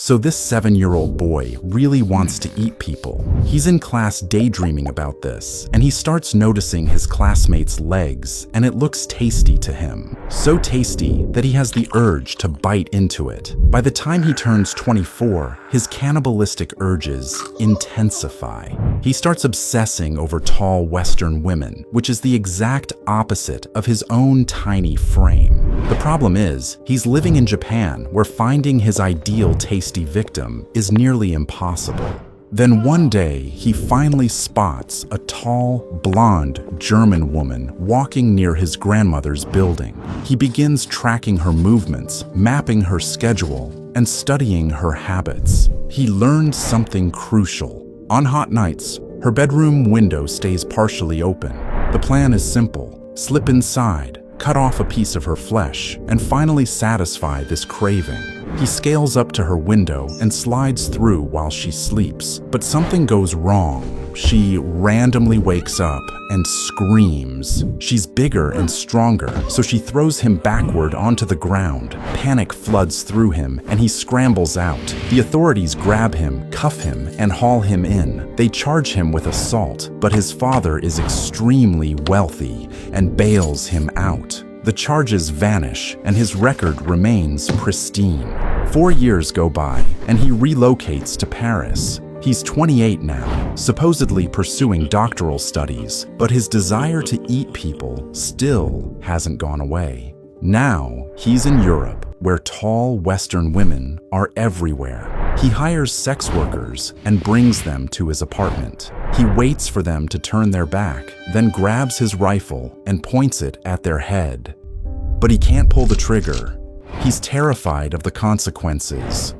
So this 7-year-old boy really wants to eat people. He's in class daydreaming about this, and he starts noticing his classmates' legs, and it looks tasty to him. So tasty that he has the urge to bite into it. By the time he turns 24, his cannibalistic urges intensify. He starts obsessing over tall Western women, which is the exact opposite of his own tiny frame. The problem is, he's living in Japan, where finding his ideal tasty victim is nearly impossible. Then one day, he finally spots a tall, blonde German woman walking near his grandmother's building. He begins tracking her movements, mapping her schedule, and studying her habits. He learned something crucial. On hot nights, her bedroom window stays partially open. The plan is simple: slip inside, cut off a piece of her flesh, and finally satisfy this craving. He scales up to her window and slides through while she sleeps. But something goes wrong. She randomly wakes up and screams. She's bigger and stronger, so she throws him backward onto the ground. Panic floods through him, and he scrambles out. The authorities grab him, cuff him, and haul him in. They charge him with assault, but his father is extremely wealthy and bails him out. The charges vanish, and his record remains pristine. 4 years go by, and he relocates to Paris. He's 28 now, supposedly pursuing doctoral studies, but his desire to eat people still hasn't gone away. Now, he's in Europe, where tall Western women are everywhere. He hires sex workers and brings them to his apartment. He waits for them to turn their back, then grabs his rifle and points it at their head. But he can't pull the trigger. He's terrified of the consequences.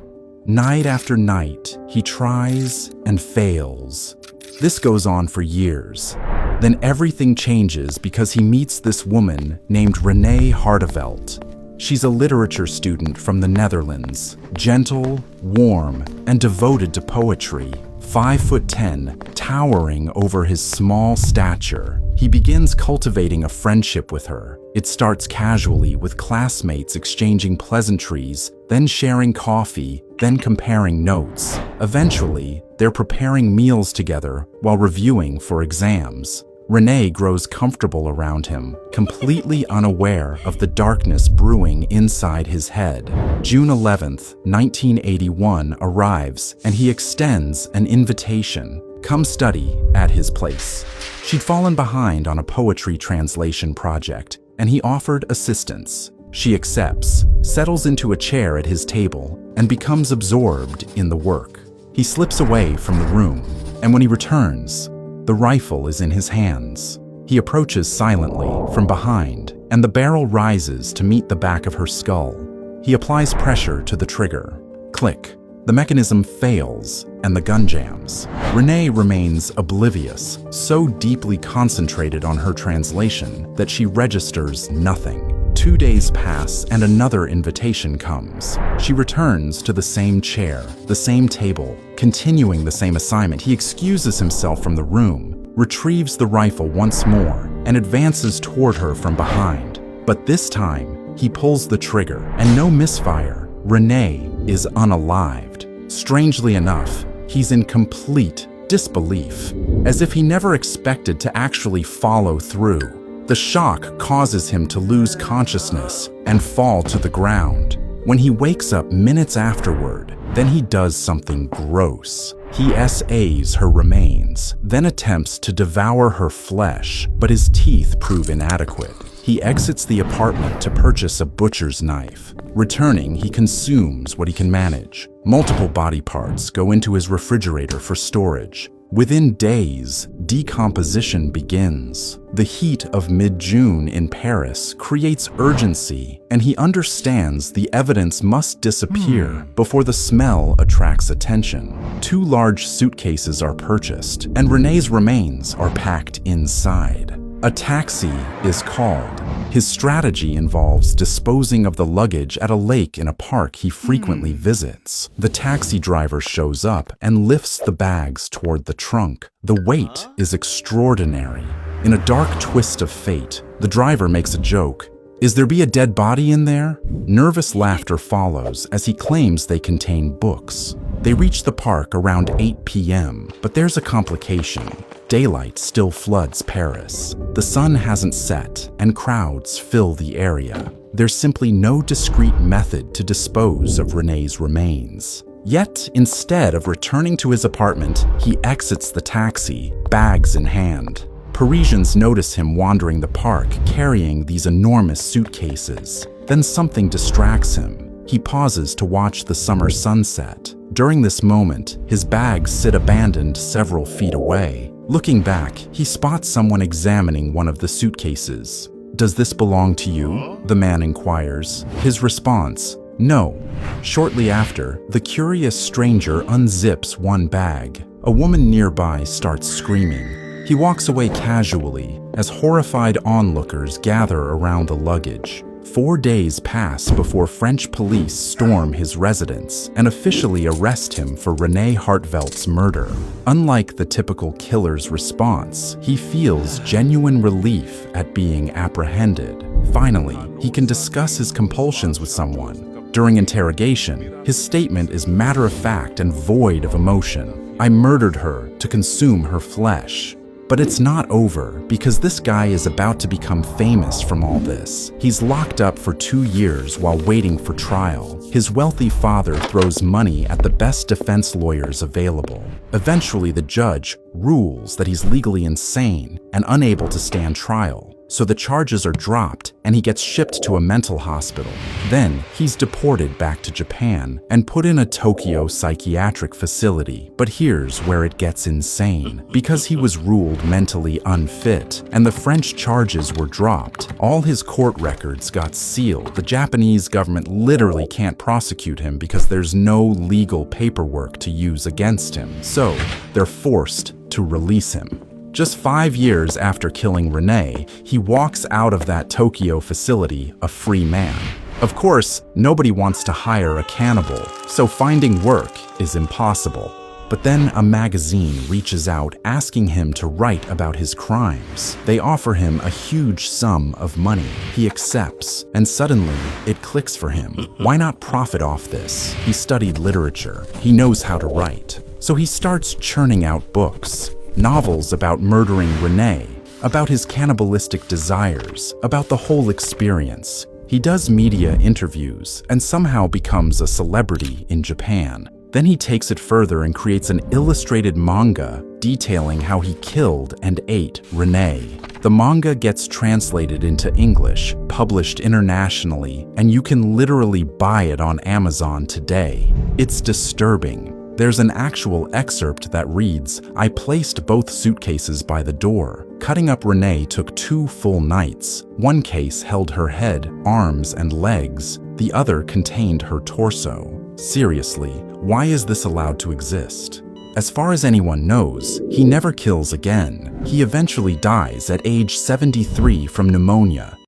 Night after night, he tries and fails. This goes on for years. Then everything changes because he meets this woman named Renee Hartevelt. She's a literature student from the Netherlands, gentle, warm, and devoted to poetry. 5'10", towering over his small stature. He begins cultivating a friendship with her. It starts casually, with classmates exchanging pleasantries, then sharing coffee, then comparing notes. Eventually, they're preparing meals together while reviewing for exams. Renee grows comfortable around him, completely unaware of the darkness brewing inside his head. June 11th, 1981 arrives, and he extends an invitation. Come study at his place. She'd fallen behind on a poetry translation project, and he offered assistance. She accepts, settles into a chair at his table, and becomes absorbed in the work. He slips away from the room, and when he returns, the rifle is in his hands. He approaches silently from behind, and the barrel rises to meet the back of her skull. He applies pressure to the trigger. Click. The mechanism fails, and the gun jams. Renee remains oblivious, so deeply concentrated on her translation that she registers nothing. 2 days pass, and another invitation comes. She returns to the same chair, the same table, continuing the same assignment. He excuses himself from the room, retrieves the rifle once more, and advances toward her from behind. But this time, he pulls the trigger, and no misfire. Renee is unalived. Strangely enough, he's in complete disbelief, as if he never expected to actually follow through. The shock causes him to lose consciousness and fall to the ground. When he wakes up minutes afterward, then he does something gross. He SAs her remains, then attempts to devour her flesh, but his teeth prove inadequate. He exits the apartment to purchase a butcher's knife. Returning, he consumes what he can manage. Multiple body parts go into his refrigerator for storage. Within days, decomposition begins. The heat of mid-June in Paris creates urgency, and he understands the evidence must disappear before the smell attracts attention. 2 large suitcases are purchased, and Renee's remains are packed inside. A taxi is called. His strategy involves disposing of the luggage at a lake in a park he frequently visits. The taxi driver shows up and lifts the bags toward the trunk. The weight is extraordinary. In a dark twist of fate, the driver makes a joke. Is there be a dead body in there? Nervous laughter follows as he claims they contain books. They reach the park around 8 p.m., but there's a complication. Daylight still floods Paris. The sun hasn't set, and crowds fill the area. There's simply no discreet method to dispose of René's remains. Yet, instead of returning to his apartment, he exits the taxi, bags in hand. Parisians notice him wandering the park, carrying these enormous suitcases. Then something distracts him. He pauses to watch the summer sunset. During this moment, his bags sit abandoned several feet away. Looking back, he spots someone examining one of the suitcases. "Does this belong to you?" the man inquires. His response, "No." Shortly after, the curious stranger unzips one bag. A woman nearby starts screaming. He walks away casually as horrified onlookers gather around the luggage. 4 days pass before French police storm his residence and officially arrest him for René Hartveldt's murder. Unlike the typical killer's response, he feels genuine relief at being apprehended. Finally, he can discuss his compulsions with someone. During interrogation, his statement is matter-of-fact and void of emotion. "I murdered her to consume her flesh." But it's not over, because this guy is about to become famous from all this. He's locked up for 2 years while waiting for trial. His wealthy father throws money at the best defense lawyers available. Eventually, the judge rules that he's legally insane and unable to stand trial. So the charges are dropped and he gets shipped to a mental hospital. Then he's deported back to Japan and put in a Tokyo psychiatric facility. But here's where it gets insane. Because he was ruled mentally unfit and the French charges were dropped, all his court records got sealed. The Japanese government literally can't prosecute him because there's no legal paperwork to use against him. So they're forced to release him. Just 5 years after killing René, he walks out of that Tokyo facility a free man. Of course, nobody wants to hire a cannibal, so finding work is impossible. But then a magazine reaches out asking him to write about his crimes. They offer him a huge sum of money. He accepts, and suddenly it clicks for him. Why not profit off this? He studied literature. He knows how to write. So he starts churning out books. Novels about murdering René, about his cannibalistic desires, about the whole experience. He does media interviews and somehow becomes a celebrity in Japan. Then he takes it further and creates an illustrated manga detailing how he killed and ate René. The manga gets translated into English, published internationally, and you can literally buy it on Amazon today. It's disturbing. There's an actual excerpt that reads, "I placed both suitcases by the door. Cutting up René took 2 full nights. One case held her head, arms, and legs. The other contained her torso." Seriously, why is this allowed to exist? As far as anyone knows, he never kills again. He eventually dies at age 73 from pneumonia.